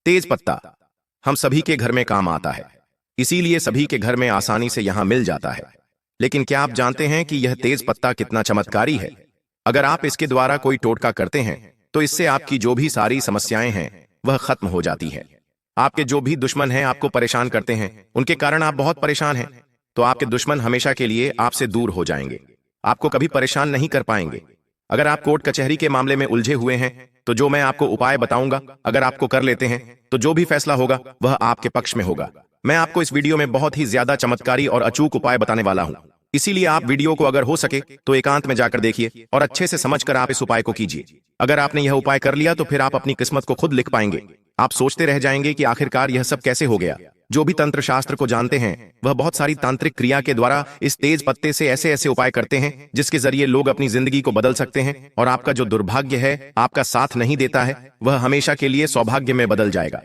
तेज पत्ता हम सभी के घर में काम आता है, इसीलिए सभी के घर में आसानी से यहां मिल जाता है। लेकिन क्या आप जानते हैं कि यह तेज पत्ता कितना चमत्कारी है? अगर आप इसके द्वारा कोई टोटका करते हैं तो इससे आपकी जो भी सारी समस्याएं हैं वह खत्म हो जाती है। आपके जो भी दुश्मन हैं आपको परेशान करते हैं, उनके कारण आप बहुत परेशान हैं, तो आपके दुश्मन हमेशा के लिए आपसे दूर हो जाएंगे, आपको कभी परेशान नहीं कर पाएंगे। अगर आप कोर्ट कचहरी के मामले में उलझे हुए हैं तो जो मैं आपको उपाय बताऊंगा, अगर आपको कर लेते हैं तो जो भी फैसला होगा वह आपके पक्ष में होगा। मैं आपको इस वीडियो में बहुत ही ज्यादा चमत्कारी और अचूक उपाय बताने वाला हूं, इसीलिए आप वीडियो को अगर हो सके तो एकांत में जाकर देखिए और अच्छे से समझकर आप इस उपाय को कीजिए। अगर आपने यह उपाय कर लिया तो फिर आप अपनी किस्मत को खुद लिख पाएंगे। आप सोचते रह जाएंगे कि आखिरकार यह सब कैसे हो गया। जो भी तंत्र शास्त्र को जानते हैं वह बहुत सारी तांत्रिक क्रिया के द्वारा इस तेज पत्ते से ऐसे ऐसे उपाय करते हैं जिसके जरिए लोग अपनी जिंदगी को बदल सकते हैं और आपका जो दुर्भाग्य है, आपका साथ नहीं देता है, वह हमेशा के लिए सौभाग्य में बदल जाएगा।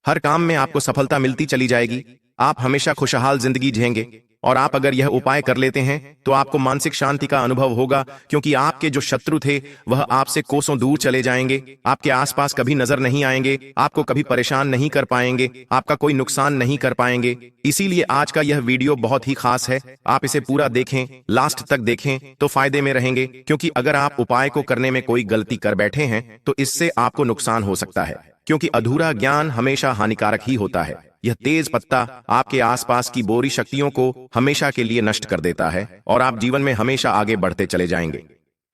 हर काम में आपको सफलता मिलती चली जाएगी, आप हमेशा खुशहाल जिंदगी जिएंगे। और आप अगर यह उपाय कर लेते हैं तो आपको मानसिक शांति का अनुभव होगा, क्योंकि आपके जो शत्रु थे वह आपसे कोसों दूर चले जाएंगे, आपके आसपास कभी नजर नहीं आएंगे, आपको कभी परेशान नहीं कर पाएंगे, आपका कोई नुकसान नहीं कर पाएंगे। इसीलिए आज का यह वीडियो बहुत ही खास है, आप इसे पूरा देखें, लास्ट तक देखें तो फायदे में रहेंगे। क्योंकि अगर आप उपाय को करने में कोई गलती कर बैठे हैं तो इससे आपको नुकसान हो सकता है, क्योंकि अधूरा ज्ञान हमेशा हानिकारक ही होता है। यह तेज पत्ता आपके आसपास की बुरी शक्तियों को हमेशा के लिए नष्ट कर देता है और आप जीवन में हमेशा आगे बढ़ते चले जाएंगे।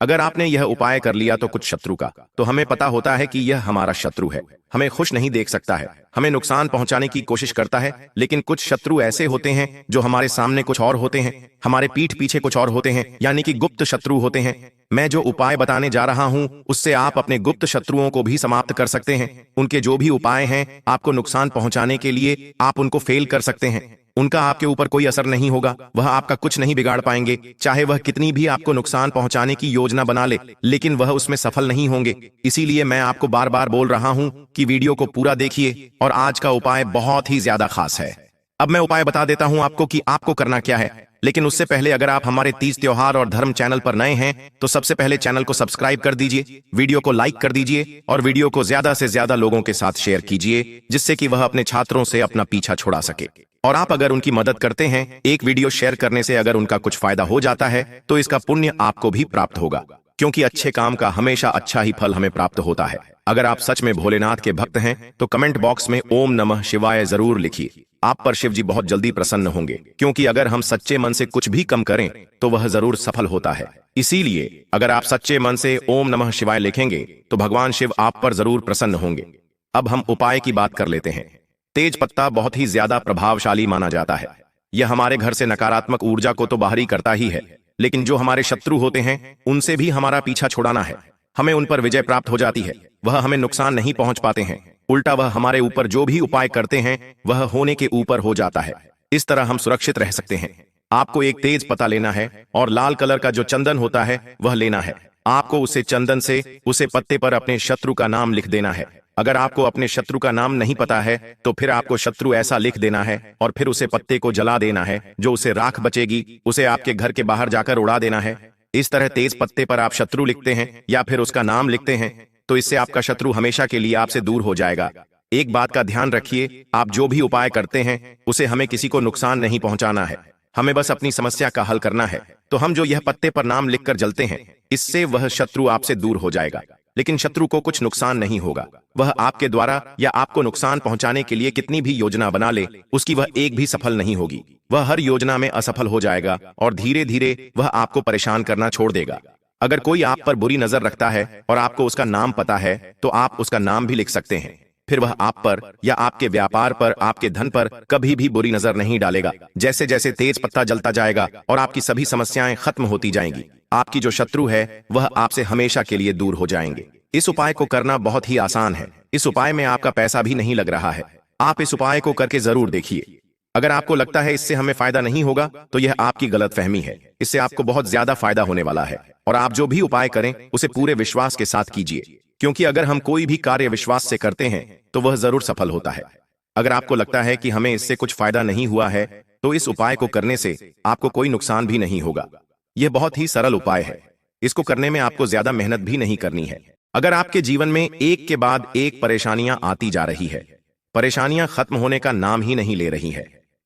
अगर आपने यह उपाय कर लिया तो कुछ शत्रु का, तो हमें पता होता है कि यह हमारा शत्रु है, हमें खुश नहीं देख सकता है, हमें नुकसान पहुंचाने की कोशिश करता है। लेकिन कुछ शत्रु ऐसे होते हैं जो हमारे सामने कुछ और होते हैं, हमारे पीठ पीछे कुछ और होते हैं, यानी कि गुप्त शत्रु होते हैं। मैं जो उपाय बताने जा रहा हूं उससे आप अपने गुप्त शत्रुओं को भी समाप्त कर सकते हैं। उनके जो भी उपाय हैं आपको नुकसान पहुंचाने के लिए, आप उनको फेल कर सकते हैं। उनका आपके ऊपर कोई असर नहीं होगा, वह आपका कुछ नहीं बिगाड़ पाएंगे, चाहे वह कितनी भी आपको नुकसान पहुंचाने की योजना बना ले, लेकिन वह उसमें सफल नहीं होंगे। इसीलिए मैं आपको बार बार बोल रहा हूं कि वीडियो को पूरा देखिए और आज का उपाय बहुत ही ज्यादा खास है। अब मैं उपाय बता देता हूं आपको कि आपको करना क्या है, लेकिन उससे पहले अगर आप हमारे तीज त्योहार और धर्म चैनल पर नए हैं तो सबसे पहले चैनल को सब्सक्राइब कर दीजिए, वीडियो को लाइक कर दीजिए और वीडियो को ज्यादा से ज्यादा लोगों के साथ शेयर कीजिए, जिससे कि वह अपने छात्रों से अपना पीछा छुड़ा सके। और आप अगर उनकी मदद करते हैं, एक वीडियो शेयर करने से अगर उनका कुछ फायदा हो जाता है तो इसका पुण्य आपको भी प्राप्त होगा, क्योंकि अच्छे काम का हमेशा अच्छा ही फल हमें प्राप्त होता है। अगर आप सच में भोलेनाथ के भक्त हैं तो कमेंट बॉक्स में ओम नमः शिवाय जरूर लिखिए। आप पर शिव जी बहुत जल्दी प्रसन्न होंगे, क्योंकि अगर हम सच्चे मन से कुछ भी कम करें तो वह जरूर सफल होता है। इसीलिए अगर आप सच्चे मन से ओम नमः शिवाय लिखेंगे तो भगवान शिव आप पर जरूर प्रसन्न होंगे। अब हम उपाय की बात कर लेते हैं। तेज पत्ता बहुत ही ज्यादा प्रभावशाली माना जाता है। यह हमारे घर से नकारात्मक ऊर्जा को तो बाहर ही करता ही है, लेकिन जो हमारे शत्रु होते हैं उनसे भी हमारा पीछा छुड़ाना है। हमें उन पर विजय प्राप्त हो जाती है, वह हमें नुकसान नहीं पहुंच पाते हैं, उल्टा वह हमारे ऊपर जो भी उपाय करते हैं वह होने के ऊपर हो जाता है। इस तरह हम सुरक्षित रह सकते हैं। आपको एक तेज पत्ता लेना है और लाल कलर का जो चंदन होता है वह लेना है। आपको उसे चंदन से उसे पत्ते पर अपने शत्रु का नाम लिख देना है। अगर आपको अपने शत्रु का नाम नहीं पता है तो फिर आपको शत्रु ऐसा लिख देना है और फिर उसे पत्ते को जला देना है। जो उसे राख बचेगी उसे आपके घर के बाहर जाकर उड़ा देना है। इस तरह तेज पत्ते पर आप शत्रु लिखते हैं या फिर उसका नाम लिखते हैं तो इससे आपका शत्रु हमेशा के लिए आपसे दूर हो जाएगा। एक बात का ध्यान रखिए, आप जो भी उपाय करते हैं उसे हमें किसी को नुकसान नहीं पहुंचाना है, हमें बस अपनी समस्या का हल करना है। तो हम जो यह पत्ते पर नाम लिखकर जलते हैं इससे वह शत्रु आपसे दूर हो जाएगा, लेकिन शत्रु को कुछ नुकसान नहीं होगा। वह आपके द्वारा या आपको नुकसान पहुंचाने के लिए कितनी भी योजना बना ले उसकी वह एक भी सफल नहीं होगी। वह हर योजना में असफल हो जाएगा और धीरे धीरे वह आपको परेशान करना छोड़ देगा। अगर कोई आप पर बुरी नजर रखता है और आपको उसका नाम पता है तो आप उसका नाम भी लिख सकते हैं, फिर वह आप पर या आपके व्यापार पर, आपके धन पर कभी भी बुरी नजर नहीं डालेगा। जैसे जैसे तेज पत्ता जलता जाएगा और आपकी सभी समस्याएं खत्म होती जाएंगी, आपकी जो शत्रु है वह आपसे हमेशा के लिए दूर हो जाएंगे। इस उपाय को करना बहुत ही आसान है। इस उपाय में आपका पैसा भी नहीं लग रहा है। आप इस उपाय को करके जरूर देखिए। अगर आपको लगता है इससे हमें फायदा नहीं होगा तो यह आपकी गलतफहमी है। इससे आपको बहुत ज्यादा फायदा होने वाला है और आप जो भी उपाय करें उसे पूरे विश्वास के साथ कीजिए, क्योंकि अगर हम कोई भी कार्य विश्वास से करते हैं तो वह जरूर सफल होता है। अगर आपको लगता है कि हमें इससे कुछ फायदा नहीं हुआ है तो इस उपाय को करने से आपको कोई नुकसान भी नहीं होगा। यह बहुत ही सरल उपाय है, इसको करने में आपको ज्यादा मेहनत भी नहीं करनी है। अगर आपके जीवन में एक के बाद एक परेशानियां आती जा रही है परेशानियां खत्म होने का नाम ही नहीं ले रही है।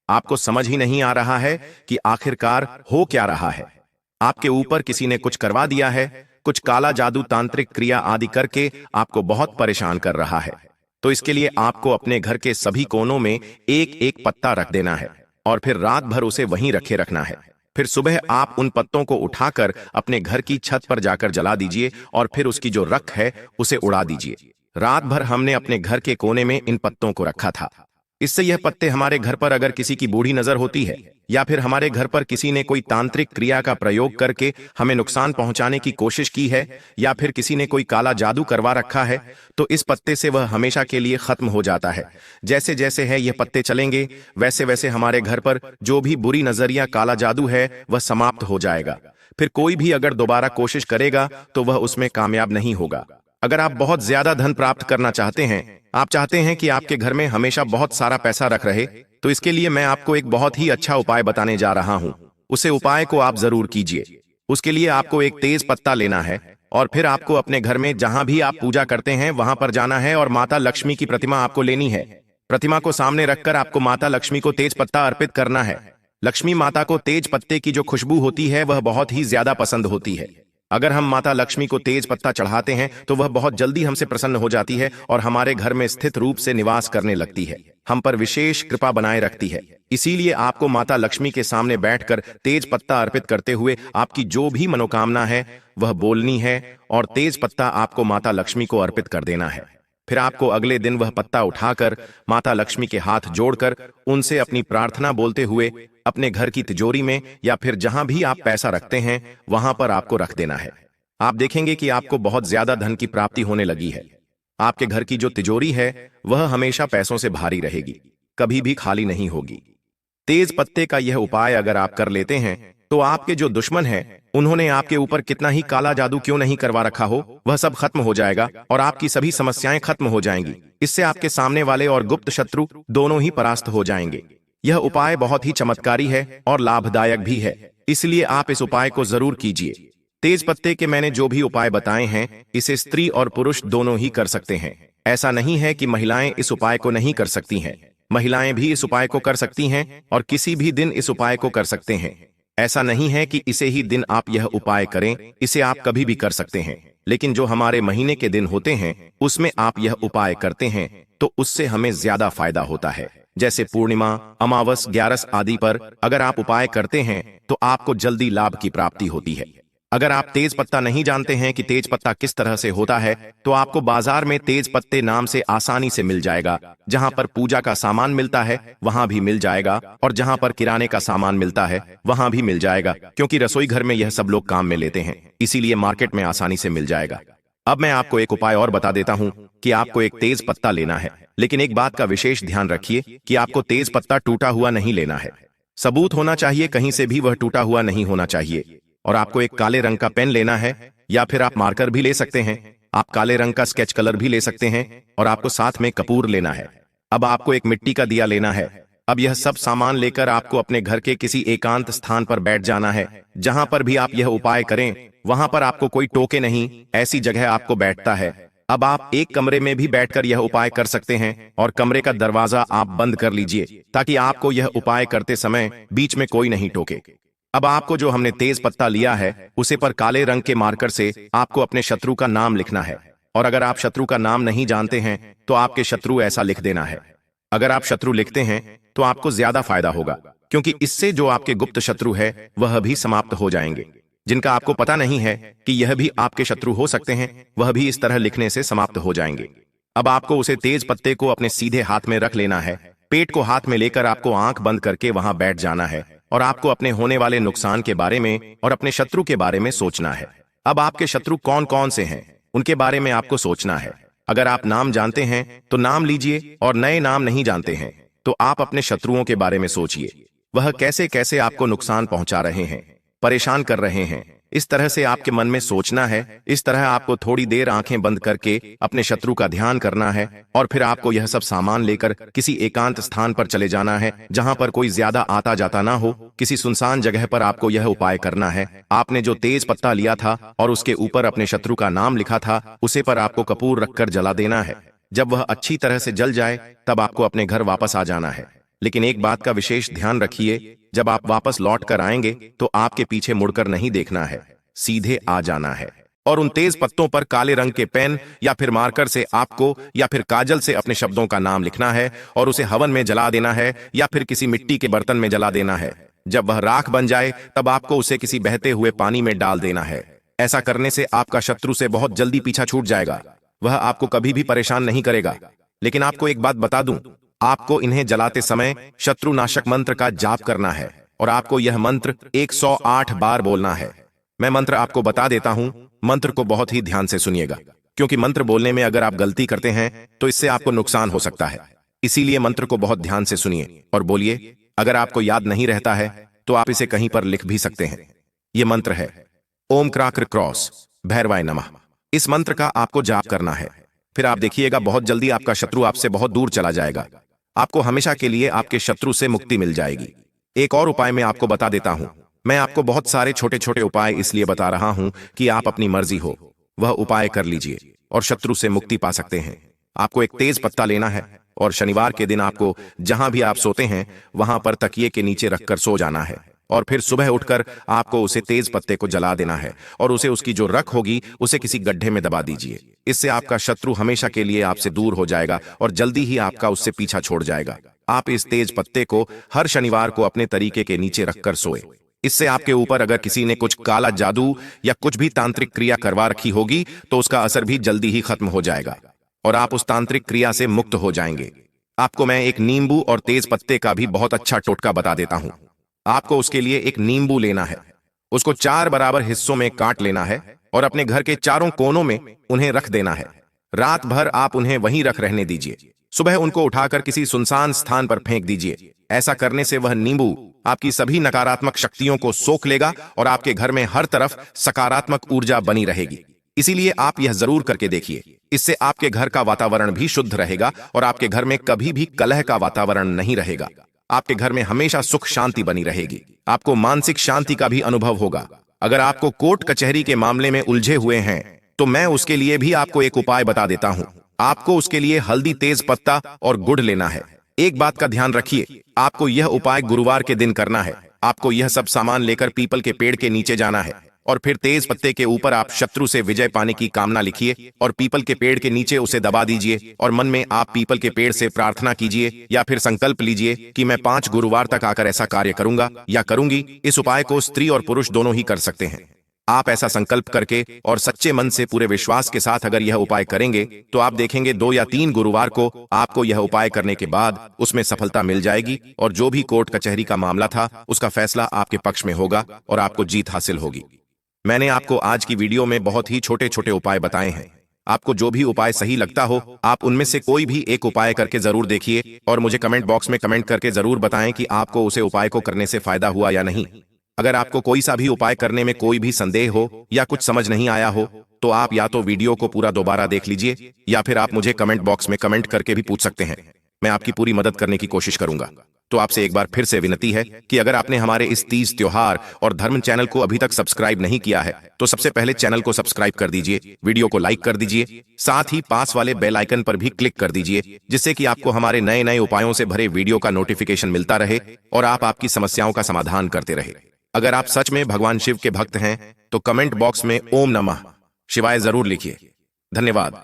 आपको समझ ही नहीं आ रहा है कि आखिरकार हो क्या रहा है। आपके ऊपर किसी ने कुछ करवा दिया है, कुछ काला जादू, तांत्रिक क्रिया आदि करके आपको बहुत परेशान कर रहा है। तो इसके लिए आपको अपने घर के सभी कोनों में एक एक पत्ता रख देना है और फिर रात भर उसे वहीं रखे रखना है। फिर सुबह आप उन पत्तों को उठाकर अपने घर की छत पर जाकर जला दीजिए और फिर उसकी जो रख है उसे उड़ा दीजिए। रात भर हमने अपने घर के कोने में इन पत्तों को रखा था। इससे यह पत्ते हमारे घर पर अगर किसी की बूढ़ी नजर होती है या फिर हमारे घर पर किसी ने कोई तांत्रिक क्रिया का प्रयोग करके हमें नुकसान पहुंचाने की कोशिश की है या फिर किसी ने कोई काला जादू करवा रखा है, तो इस पत्ते से वह हमेशा के लिए खत्म हो जाता है। जैसे जैसे है यह पत्ते चलेंगे वैसे वैसे हमारे घर पर जो भी बुरी नजर या काला जादू है वह समाप्त हो जाएगा। फिर कोई भी अगर दोबारा कोशिश करेगा तो वह उसमें कामयाब नहीं होगा। अगर आप बहुत ज्यादा धन प्राप्त करना चाहते हैं, आप चाहते हैं कि आपके घर में हमेशा बहुत सारा पैसा रख रहे, तो इसके लिए मैं आपको एक बहुत ही अच्छा उपाय बताने जा रहा हूं। उसे उपाय को आप जरूर कीजिए। उसके लिए आपको एक तेज पत्ता लेना है और फिर आपको अपने घर में जहां भी आप पूजा करते हैं वहां पर जाना है और माता लक्ष्मी की प्रतिमा आपको लेनी है। प्रतिमा को सामने रखकर आपको माता लक्ष्मी को तेज पत्ता अर्पित करना है। लक्ष्मी माता को तेज पत्ते की जो खुशबू होती है वह बहुत ही ज्यादा पसंद होती है। अगर हम माता लक्ष्मी को तेज पत्ता चढ़ाते हैं तो वह बहुत जल्दी हमसे प्रसन्न हो जाती है और हमारे घर में स्थित रूप से निवास करने लगती है, हम पर विशेष कृपा बनाए रखती है। इसीलिए आपको माता लक्ष्मी के सामने बैठकर तेज पत्ता अर्पित करते हुए आपकी जो भी मनोकामना है वह बोलनी है और तेज पत्ता आपको माता लक्ष्मी को अर्पित कर देना है। फिर आपको अगले दिन वह पत्ता उठाकर माता लक्ष्मी के हाथ जोड़कर उनसे अपनी प्रार्थना बोलते हुए अपने घर की तिजोरी में या फिर जहां भी आप पैसा रखते हैं वहां पर आपको रख देना है। आप देखेंगे कि आपको बहुत ज्यादा धन की प्राप्ति होने लगी है। आपके घर की जो तिजोरी है वह हमेशा पैसों से भारी रहेगी, कभी भी खाली नहीं होगी। तेज पत्ते का यह उपाय अगर आप कर लेते हैं तो आपके जो दुश्मन हैं, उन्होंने आपके ऊपर कितना ही काला जादू क्यों नहीं करवा रखा हो, वह सब खत्म हो जाएगा और आपकी सभी समस्याएं खत्म हो जाएंगी। इससे आपके सामने वाले और गुप्त शत्रु दोनों ही परास्त हो जाएंगे। यह उपाय बहुत ही चमत्कारी है और लाभदायक भी है, इसलिए आप इस उपाय को जरूर कीजिए। तेज पत्ते के मैंने जो भी उपाय बताए हैं इसे स्त्री और पुरुष दोनों ही कर सकते हैं। ऐसा नहीं है कि महिलाएं इस उपाय को नहीं कर सकती हैं। महिलाएं भी इस उपाय को कर सकती हैं और किसी भी दिन इस उपाय को कर सकते हैं। ऐसा नहीं है कि इसे ही दिन आप यह उपाय करें, इसे आप कभी भी कर सकते हैं। लेकिन जो हमारे महीने के दिन होते हैं उसमें आप यह उपाय करते हैं तो उससे हमें ज्यादा फायदा होता है। जैसे पूर्णिमा, अमावस, ग्यारस आदि पर अगर आप उपाय करते हैं तो आपको जल्दी लाभ की प्राप्ति होती है। अगर आप तेज पत्ता नहीं जानते हैं कि तेज पत्ता किस तरह से होता है तो आपको बाजार में तेज पत्ते नाम से आसानी से मिल जाएगा। जहां पर पूजा का सामान मिलता है वहां भी मिल जाएगा और जहां पर किराने का सामान मिलता है वहां भी मिल जाएगा, क्योंकि रसोई घर में यह सब लोग काम में लेते हैं, इसीलिए मार्केट में आसानी से मिल जाएगा। अब मैं आपको एक उपाय और बता देता हूं कि आपको एक तेज पत्ता लेना है, लेकिन एक बात का विशेष ध्यान रखिए कि आपको तेज पत्ता टूटा हुआ नहीं लेना है। सबूत होना चाहिए, कहीं से भी वह टूटा हुआ नहीं होना चाहिए। और आपको एक काले रंग का पेन लेना है या फिर आप मार्कर भी ले सकते हैं। आप काले रंग का स्केच कलर भी ले सकते हैं और आपको साथ में कपूर लेना है। अब आपको एक मिट्टी का दिया लेना है। अब यह सब सामान लेकर आपको अपने घर के किसी एकांत स्थान पर बैठ जाना है। जहां पर भी आप यह उपाय करें वहां पर आपको कोई टोके नहीं, ऐसी जगह आपको बैठता है। अब आप एक कमरे में भी बैठकर यह उपाय कर सकते हैं और कमरे का दरवाजा आप बंद कर लीजिए ताकि आपको यह उपाय करते समय बीच में कोई नहीं टोके। अब आपको जो हमने तेज पत्ता लिया है उसे पर काले रंग के मार्कर से आपको अपने शत्रु का नाम लिखना है। और अगर आप शत्रु का नाम नहीं जानते हैं तो आपके शत्रु ऐसा लिख देना है। अगर आप शत्रु लिखते हैं तो आपको ज्यादा फायदा होगा, क्योंकि इससे जो आपके गुप्त शत्रु है वह भी समाप्त हो जाएंगे। जिनका आपको पता नहीं है कि यह भी आपके शत्रु हो सकते हैं, वह भी इस तरह लिखने से समाप्त हो जाएंगे। अब आपको उसे तेज पत्ते को अपने सीधे हाथ में रख लेना है। पेट को हाथ में लेकर आपको आंख बंद करके वहां बैठ जाना है और आपको अपने होने वाले नुकसान के बारे में और अपने शत्रु के बारे में सोचना है। अब आपके शत्रु कौन कौन से हैं उनके बारे में आपको सोचना है। अगर आप नाम जानते हैं तो नाम लीजिए और नए नाम नहीं जानते हैं तो आप अपने शत्रुओं के बारे में सोचिए। वह कैसे कैसे आपको नुकसान पहुंचा रहे हैं, परेशान कर रहे हैं, इस तरह से आपके मन में सोचना है। इस तरह आपको थोड़ी देर आंखें बंद करके अपने शत्रु का ध्यान करना है और फिर आपको यह सब सामान लेकर किसी एकांत स्थान पर चले जाना है जहां पर कोई ज्यादा आता जाता ना हो। किसी सुनसान जगह पर आपको यह उपाय करना है। आपने जो तेज पत्ता लिया था और उसके ऊपर अपने शत्रु का नाम लिखा था उसे पर आपको कपूर रखकर जला देना है। जब वह अच्छी तरह से जल जाए तब आपको अपने घर वापस आ जाना है। लेकिन एक बात का विशेष ध्यान रखिए, जब आप वापस लौट कर आएंगे तो आपके पीछे मुड़कर नहीं देखना है, सीधे आ जाना है और उन तेज पत्तों पर काले रंग के पेन या फिर मार्कर से आपको या फिर काजल से अपने शब्दों का नाम लिखना है और उसे हवन में जला देना है या फिर किसी मिट्टी के बर्तन में जला देना है। जब वह राख बन जाए तब आपको उसे किसी बहते हुए पानी में डाल देना है। ऐसा करने से आपका शत्रु से बहुत जल्दी पीछा छूट जाएगा, वह आपको कभी भी परेशान नहीं करेगा। लेकिन आपको एक बात बता दूं, आपको इन्हें जलाते समय शत्रुनाशक मंत्र का जाप करना है और आपको यह मंत्र 108 बार बोलना है। मैं मंत्र आपको बता देता हूं, मंत्र को बहुत ही ध्यान से सुनिएगा, क्योंकि मंत्र बोलने में अगर आप गलती करते हैं तो इससे आपको नुकसान हो सकता है। इसीलिए मंत्र को बहुत ध्यान से सुनिए और बोलिए। अगर आपको याद नहीं रहता है तो आप इसे कहीं पर लिख भी सकते हैं। यह मंत्र है ओम क्राक्र क्रॉस भैरवाय नमः। इस मंत्र का आपको जाप करना है, फिर आप देखिएगा बहुत जल्दी आपका शत्रु आपसे बहुत दूर चला जाएगा। आपको हमेशा के लिए आपके शत्रु से मुक्ति मिल जाएगी। एक और उपाय मैं आपको बता देता हूं। मैं आपको बहुत सारे छोटे छोटे उपाय इसलिए बता रहा हूं कि आप अपनी मर्जी हो वह उपाय कर लीजिए और शत्रु से मुक्ति पा सकते हैं। आपको एक तेज पत्ता लेना है और शनिवार के दिन आपको जहां भी आप सोते हैं वहां पर तकिए के नीचे रखकर सो जाना है और फिर सुबह उठकर आपको उसे तेज पत्ते को जला देना है और उसे उसकी जो रख होगी उसे किसी गड्ढे में दबा दीजिए। इससे आपका शत्रु हमेशा के लिए आपसे दूर हो जाएगा और जल्दी ही आपका उससे पीछा छोड़ जाएगा। आप इस तेज पत्ते को हर शनिवार को अपने तरीके के नीचे रखकर सोए। इससे आपके ऊपर अगर किसी ने कुछ काला जादू या कुछ भी तांत्रिक क्रिया करवा रखी होगी तो उसका असर भी जल्दी ही खत्म हो जाएगा और आप उस तांत्रिक क्रिया से मुक्त हो जाएंगे। आपको मैं एक नींबू और तेज पत्ते का भी बहुत अच्छा टोटका बता देता हूं। आपको उसके लिए एक नींबू लेना है, उसको 4 बराबर हिस्सों में काट लेना है और अपने घर के चारों कोनों में उन्हें रख देना है। रात भर आप उन्हें वहीं रख रहने दीजिए। सुबह उनको उठाकर किसी सुनसान स्थान पर फेंक दीजिए। ऐसा करने से वह नींबू आपकी सभी नकारात्मक शक्तियों को सोख लेगा और आपके घर में हर तरफ सकारात्मक ऊर्जा बनी रहेगी। इसीलिए आप यह जरूर करके देखिए। इससे आपके घर का वातावरण भी शुद्ध रहेगा और आपके घर में कभी भी कलह का वातावरण नहीं रहेगा। आपके घर में हमेशा सुख शांति बनी रहेगी। आपको मानसिक शांति का भी अनुभव होगा। अगर आपको कोर्ट कचहरी के मामले में उलझे हुए हैं तो मैं उसके लिए भी आपको एक उपाय बता देता हूं। आपको उसके लिए हल्दी, तेज पत्ता और गुड़ लेना है। एक बात का ध्यान रखिए, आपको यह उपाय गुरुवार के दिन करना है। आपको यह सब सामान लेकर पीपल के पेड़ के नीचे जाना है और फिर तेज पत्ते के ऊपर आप शत्रु से विजय पाने की कामना लिखिए और पीपल के पेड़ के नीचे उसे दबा दीजिए और मन में आप पीपल के पेड़ से प्रार्थना कीजिए या फिर संकल्प लीजिए कि मैं 5 गुरुवार तक आकर ऐसा कार्य करूंगा या करूंगी। इस उपाय को स्त्री और पुरुष दोनों ही कर सकते हैं। आप ऐसा संकल्प करके और सच्चे मन से पूरे विश्वास के साथ अगर यह उपाय करेंगे तो आप देखेंगे 2 या 3 गुरुवार को आपको यह उपाय करने के बाद उसमें सफलता मिल जाएगी और जो भी कोर्ट कचहरी का मामला था उसका फैसला आपके पक्ष में होगा और आपको जीत हासिल होगी। मैंने आपको आज की वीडियो में बहुत ही छोटे छोटे उपाय बताए हैं। आपको जो भी उपाय सही लगता हो आप उनमें से कोई भी एक उपाय करके जरूर देखिए और मुझे कमेंट बॉक्स में कमेंट करके जरूर बताएं कि आपको उसे उपाय को करने से फायदा हुआ या नहीं। अगर आपको कोई सा भी उपाय करने में कोई भी संदेह हो या कुछ समझ नहीं आया हो तो आप या तो वीडियो को पूरा दोबारा देख लीजिए या फिर आप मुझे कमेंट बॉक्स में कमेंट करके भी पूछ सकते हैं। मैं आपकी पूरी मदद करने की कोशिश करूंगा। तो आपसे एक बार फिर से विनती है कि अगर आपने हमारे इस तीज त्योहार और धर्म चैनल को अभी तक सब्सक्राइब नहीं किया है तो सबसे पहले चैनल को सब्सक्राइब कर दीजिए, वीडियो को लाइक कर दीजिए, साथ ही पास वाले बेल आइकन पर भी क्लिक कर दीजिए जिससे कि आपको हमारे नए नए उपायों से भरे वीडियो का नोटिफिकेशन मिलता रहे और आप आपकी समस्याओं का समाधान करते रहे। अगर आप सच में भगवान शिव के भक्त हैं तो कमेंट बॉक्स में ओम नमः शिवाय जरूर लिखिए। धन्यवाद।